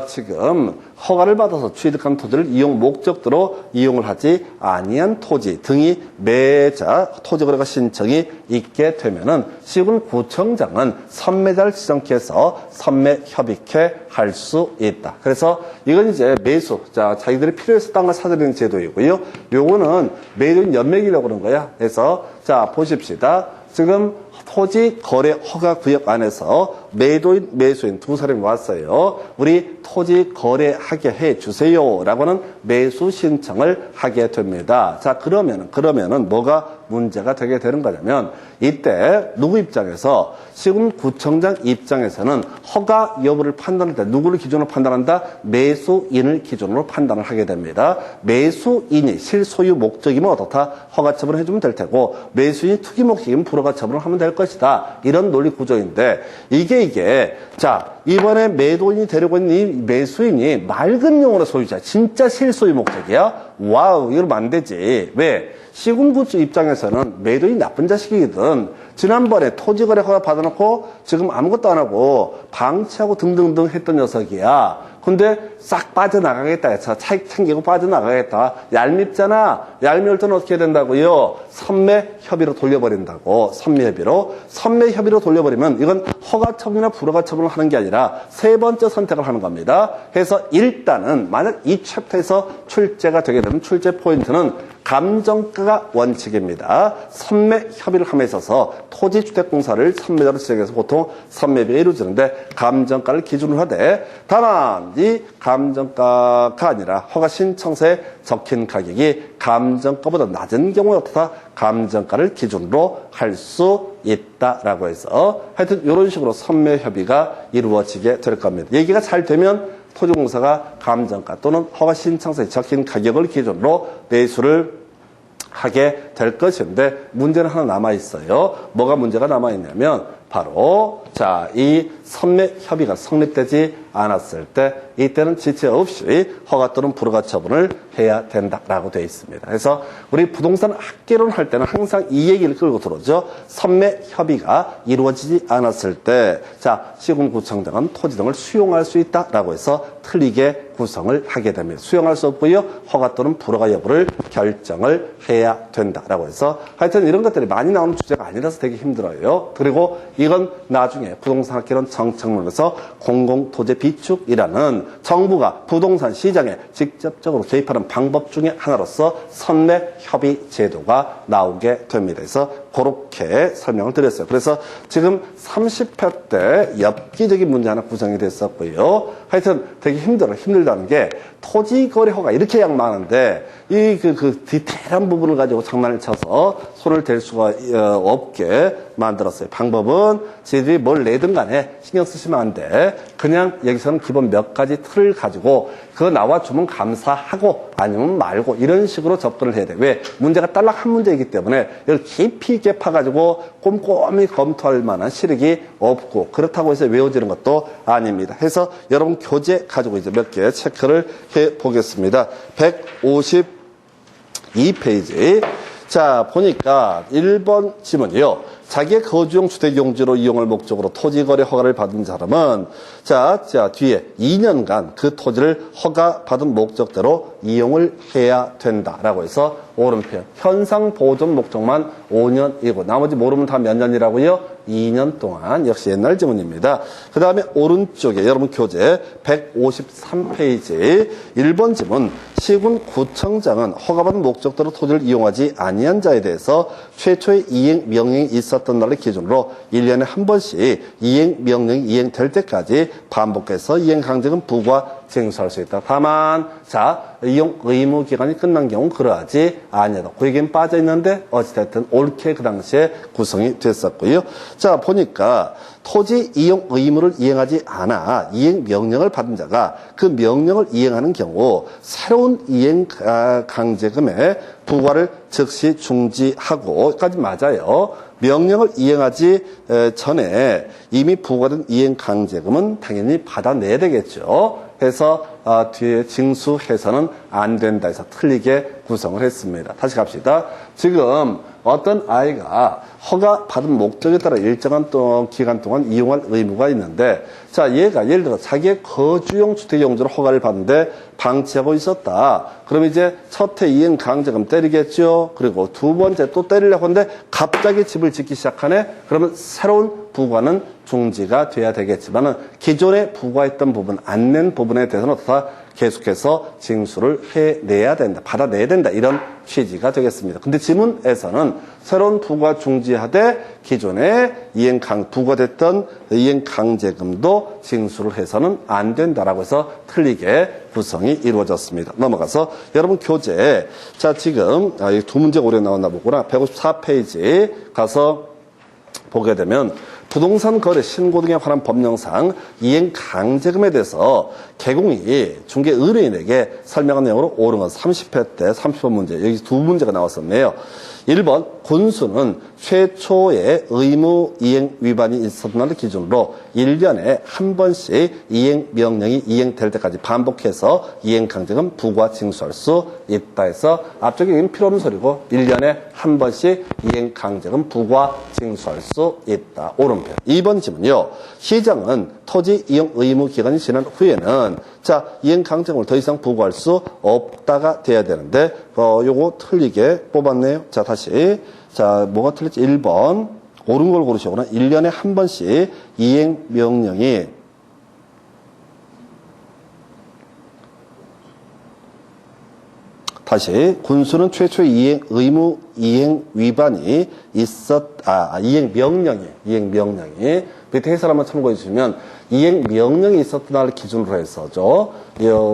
지금 허가를 받아서 취득한 토지를 이용 목적도로 이용을 하지 아니한 토지 등이 매자 토지거래가 신청이 있게 되면은 시군구청장은 선매자를 지정해서 선매협의케 할 수 있다. 그래서 이건 이제 매수, 자, 자기들이 필요해서 땅을 사들이는 제도이고요. 요거는 매도인 연맥이라고 그런 거야. 그래서 자, 보십시다. 지금 토지 거래 허가 구역 안에서 매도인, 매수인 두 사람이 왔어요. 우리 토지 거래하게 해 주세요라고는 매수 신청을 하게 됩니다. 자, 그러면은 뭐가 문제가 되게 되는 거냐면 이때 누구 입장에서 시군구청장 입장에서는 허가 여부를 판단할 때 누구를 기준으로 판단한다? 매수인을 기준으로 판단을 하게 됩니다. 매수인이 실소유 목적이면 어떻다? 허가 처분을 해주면 될 테고 매수인이 투기 목적이면 불허가 처분을 하면 될 것이다. 이런 논리 구조인데 이게 자, 이번에 매도인이 데리고 있는 이 매수인이 맑은 용어로 소유자, 진짜 실소유 목적이야? 와우, 이러면 안 되지. 왜? 시군구청 입장에서는 매도인이 나쁜 자식이거든. 지난번에 토지거래 허가 받아놓고 지금 아무것도 안 하고 방치하고 등등등 했던 녀석이야. 근데 싹 빠져나가겠다 해서 차익 챙기고 빠져나가겠다. 얄밉잖아. 얄미울 때는 어떻게 해야 된다고요? 선매협의로 돌려버린다고. 선매협의로 돌려버리면 이건 허가 처분이나 불허가 처분을 하는 게 아니라 세 번째 선택을 하는 겁니다. 그래서 일단은 만약 이 챕터에서 출제가 되게 되면 출제 포인트는 감정가가 원칙입니다. 선매협의를 함에 있어서 토지주택공사를 선매자로 지정해서 보통 선매비가 이루어지는데 감정가를 기준으로 하되 다만 이 감정가가 아니라 허가 신청서에 적힌 가격이 감정가보다 낮은 경우에 어떻다? 감정가를 기준으로 할 수 있다라고 해서 하여튼 이런 식으로 선매협의가 이루어지게 될 겁니다. 얘기가 잘 되면 토지공사가 감정가 또는 허가 신청서에 적힌 가격을 기준으로 매수를 하게 될 것인데 문제는 하나 남아 있어요. 뭐가 문제가 남아 있냐면 바로 이 선매 협의가 성립되지 않았을 때 이때는 지체 없이 허가 또는 불허가 처분을 해야 된다라고 되어 있습니다. 그래서 우리 부동산 학개론 할 때는 항상 이 얘기를 끌고 들어오죠. 선매 협의가 이루어지지 않았을 때 시군구청장은 토지 등을 수용할 수 있다라고 해서 틀리게 구성을 하게 됩니다. 수용할 수 없고요. 허가 또는 불허가 여부를 결정을 해야 된다라고 해서 하여튼 이런 것들이 많이 나오는 주제가 아니라서 되게 힘들어요. 그리고 이건 나중에 부동산 학개론 정책론에서 공공토지 비축이라는 정부가 부동산 시장에 직접적으로 개입하는 방법 중에 하나로서 선매 협의 제도가 나오게 됩니다. 그래서 그렇게 설명을 드렸어요. 그래서 지금 30회 때 엽기적인 문제 하나 구성이 됐었고요. 하여튼 되게 힘들다는 게 토지거래 허가 이렇게 양 많은데 그 디테일한 부분을 가지고 장난을 쳐서 손을 댈 수가 없게 만들었어요. 방법은 저희들이 뭘 내든 간에 신경 쓰시면 안 돼. 그냥 여기서는 기본 몇 가지 틀을 가지고 그거 나와주면 감사하고 아니면 말고 이런 식으로 접근을 해야 돼. 왜? 문제가 딸락 한 문제이기 때문에 이걸 깊이 있게 파가지고 꼼꼼히 검토할 만한 시력이 없고 그렇다고 해서 외워지는 것도 아닙니다. 해서 여러분 교재 가지고 이제 몇 개 체크를 해 보겠습니다. 152페이지. 보니까 1번 지문이요. 자기의 거주용 주택용지로 이용할 목적으로 토지거래 허가를 받은 사람은 뒤에 2년간 그 토지를 허가받은 목적대로 이용을 해야 된다라고 해서 오른편 현상 보존 목적만 5년이고 나머지 모르면 다 몇 년이라고요? 2년 동안. 역시 옛날 지문입니다. 그 다음에 오른쪽에 여러분 교재 153페이지 1번 지문 시군구청장은 허가받은 목적대로 토지를 이용하지 아니한 자에 대해서 최초의 이행 명령이 있었던 날을 기준으로 1년에 한 번씩 이행 명령이 이행될 때까지 반복해서 이행 강제금 부과 징수할 수 있다. 다만 이용 의무 기간이 끝난 경우는 그러하지 아니하다. 그 얘기는 빠져 있는데 어찌됐든 옳게 그 당시에 구성이 됐었고요. 보니까 토지 이용 의무를 이행하지 않아 이행 명령을 받은 자가 그 명령을 이행하는 경우 새로운 이행 강제금의 부과를 즉시 중지하고까지 맞아요. 명령을 이행하지 전에 이미 부과된 이행 강제금은 당연히 받아내야 되겠죠. 해서 뒤에 징수해서는 안 된다 해서 틀리게 구성을 했습니다. 다시 갑시다. 지금 어떤 아이가 허가 받은 목적에 따라 일정한 기간 동안 이용할 의무가 있는데 얘가 예를 들어 자기의 거주용 주택용지로 허가를 받는데 방치하고 있었다. 그럼 이제 첫 해 이행 강제금 때리겠죠. 그리고 두 번째 또 때리려고 하는데 갑자기 집을 짓기 시작하네. 그러면 새로운 부과는 중지가 돼야 되겠지만은 기존에 부과했던 부분, 안 낸 부분에 대해서는 다 계속해서 징수를 해내야 된다, 받아내야 된다, 이런 취지가 되겠습니다. 근데 지문에서는 새로운 부과 중지하되 기존에 부과됐던 이행 강제금도 징수를 해서는 안 된다라고 해서 틀리게 구성이 이루어졌습니다. 넘어가서 여러분 교재 지금 두 문제가 오래 나왔나 보구나. 154페이지 가서 보게 되면 부동산 거래 신고 등에 관한 법령상 이행 강제금에 대해서 개공이 중개 의뢰인에게 설명한 내용으로 옳은 건 30회 때 30번 문제, 여기 두 문제가 나왔었네요. 1번 군수는 최초의 의무 이행 위반이 있었던 날을 기준으로 1년에 한 번씩 이행 명령이 이행될 때까지 반복해서 이행 강제금 부과 징수할 수 있다 해서 앞쪽에 필요 없는 소리고 1년에 한 번씩 이행 강제금 부과 징수할 수 있다. 오른편. 2번 지문요. 시장은 토지 이용 의무 기간이 지난 후에는 이행 강제금을 더 이상 부과할 수 없다가 돼야 되는데 요거 틀리게 뽑았네요. 다시 뭐가 틀렸지? 1번 옳은 걸 고르시구나. 1년에 한 번씩 이행 명령이 다시 군수는 최초의 이행 의무 이행 위반이 이행 명령이 밑에 해설 한번 참고해 주시면 이행 명령이 있었던 날 기준으로 해서죠.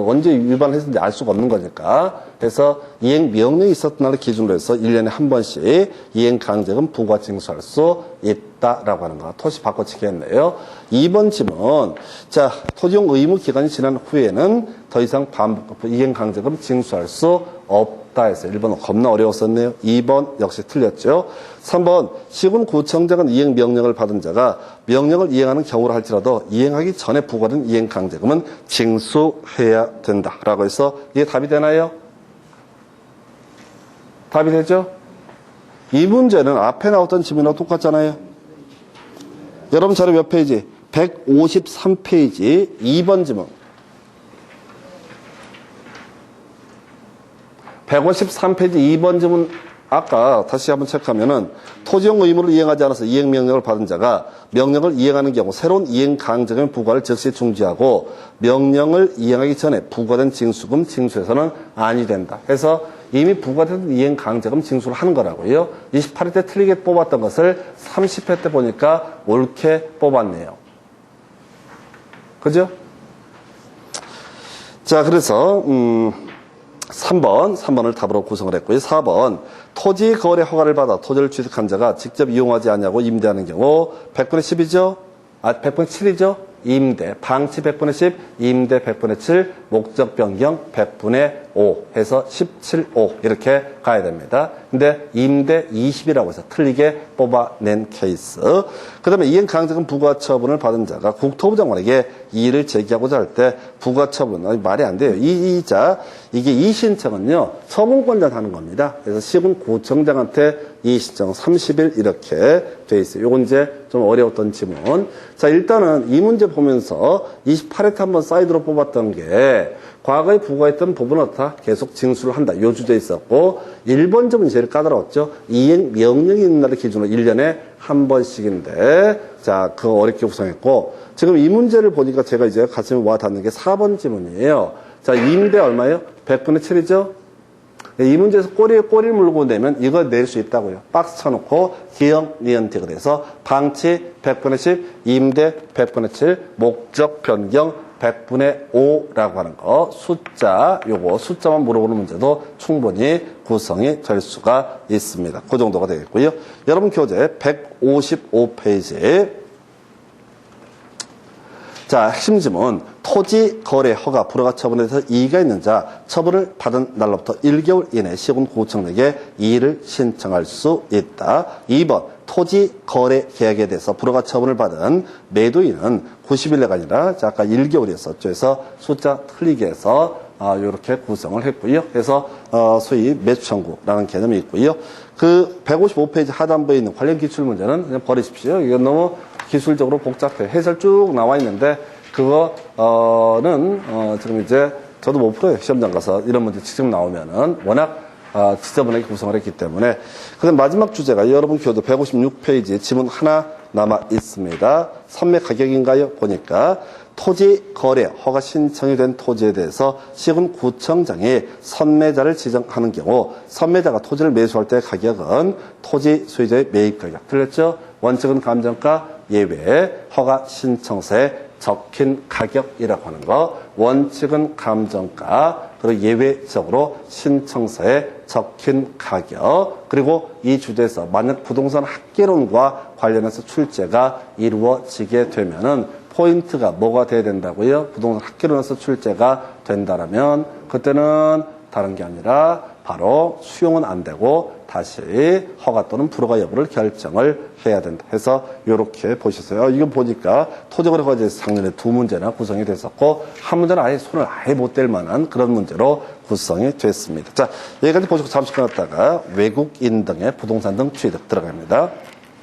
언제 위반했는지 알 수가 없는 거니까. 그래서 이행 명령이 있었던 날 기준으로 해서 1년에 한 번씩 이행 강제금 부과 징수할 수 있다라고 하는 거. 토시 바꿔치기 했네요. 2번 지문. 토지용 의무 기간이 지난 후에는 더 이상 이행 강제금 징수할 수 없다. 없다 해서 1번 겁나 어려웠었네요. 2번 역시 틀렸죠. 3번 시군구청장은 이행명령을 받은 자가 명령을 이행하는 경우라 할지라도 이행하기 전에 부과된 이행강제금은 징수해야 된다라고 해서 이게 답이 되나요? 답이 되죠? 이 문제는 앞에 나왔던 지문이랑 똑같잖아요. 여러분 자료 몇 페이지? 153페이지 2번 지문. 153페이지 2번 지문 아까 다시 한번 체크하면은 토지용 의무를 이행하지 않아서 이행명령을 받은 자가 명령을 이행하는 경우 새로운 이행강제금 부과를 즉시 중지하고 명령을 이행하기 전에 부과된 징수금 징수해서는 아니 된다. 해서 이미 부과된 이행강제금 징수를 하는 거라고요. 28회 때 틀리게 뽑았던 것을 30회 때 보니까 옳게 뽑았네요. 그죠? 자, 그래서 3번을 답으로 구성을 했고요. 4번 토지 거래 허가를 받아 토지를 취득한 자가 직접 이용하지 않냐고 임대하는 경우 100분의 10이죠? 100분의 7이죠? 임대, 방치 100분의 10, 임대 100분의 7, 목적 변경 100분의 5 해서 17.5 이렇게 가야 됩니다. 근데 임대 20이라고 해서 틀리게 뽑아낸 케이스. 그 다음에 이행강제금 부과 처분을 받은 자가 국토부 장관에게 이의를 제기하고자 할 때 부과 처분, 아니 말이 안 돼요. 이게 이의신청은요, 처분권자가 하는 겁니다. 그래서 시군구청장한테 이의신청 30일 이렇게 돼 있어요. 요건 이제 좀 어려웠던 지문. 자, 일단은 이 문제 보면서 28회 때 한번 사이드로 뽑았던 게 과거에 부과했던 부분은 어떻다? 계속 징수를 한다. 요 주제에 있었고 1번 점은 제일 까다로웠죠. 이행 명령이 있는 날을 기준으로 1년에 한 번씩인데 자, 그거 어렵게 구성했고 지금 이 문제를 보니까 제가 이제 가슴에 와 닿는 게 4번 지문이에요. 자, 임대 얼마예요? 100분의 7이죠? 이 문제에서 꼬리를 물고 내면 이거 낼 수 있다고요. 박스 쳐놓고 기형, 니은틱을 해서 방치 100분의 10, 임대 100분의 7, 목적 변경 100분의 5라고 하는 거. 요거 숫자만 물어보는 문제도 충분히 구성이 될 수가 있습니다. 그 정도가 되겠고요. 여러분 교재 155페이지. 자, 핵심 지문. 토지 거래 허가 불허가 처분에 대해서 이의가 있는 자, 처분을 받은 날로부터 1개월 이내 시군구청장에게 이의를 신청할 수 있다. 2번, 토지 거래 계약에 대해서 불허가 처분을 받은 매도인은 90일내가 아니라 아까 1개월이었었죠. 그래서 숫자 틀리게 해서 이렇게 구성을 했고요. 그래서 소위 매수 청구라는 개념이 있고요. 그 155페이지 하단부에 있는 관련 기출 문제는 그냥 버리십시오. 이건 너무 기술적으로 복잡해. 해설 쭉 나와 있는데 그거는 지금 이제 저도 못 풀어요. 시험장 가서 이런 문제 직접 나오면은 워낙 지저분하게 구성을 했기 때문에. 그다음 마지막 주제가 여러분 교도 156페이지 지문 하나 남아 있습니다. 선매 가격인가요? 보니까 토지 거래 허가 신청이 된 토지에 대해서 시군구청장이 선매자를 지정하는 경우 선매자가 토지를 매수할 때 가격은 토지 소유자의 매입 가격. 틀렸죠? 원칙은 감정가 예외 허가 신청서에 적힌 가격이라고 하는 거. 원칙은 감정가, 그리고 예외적으로 신청서에 적힌 가격. 그리고 이 주제에서 만약 부동산 학개론과 관련해서 출제가 이루어지게 되면은 포인트가 뭐가 돼야 된다고요? 부동산 학개론에서 출제가 된다라면 그때는 다른 게 아니라 바로 수용은 안 되고 다시 허가 또는 불허가 여부를 결정을 해야 된다 해서 이렇게 보셨어요. 이거 보니까 토지거래 과제에서 작년에 2문제나 구성이 됐었고 한 문제는 아예 손을 아예 못 댈 만한 그런 문제로 구성이 됐습니다. 자, 여기까지 보시고 잠시 끊었다가 외국인 등의 부동산 등 취득 들어갑니다.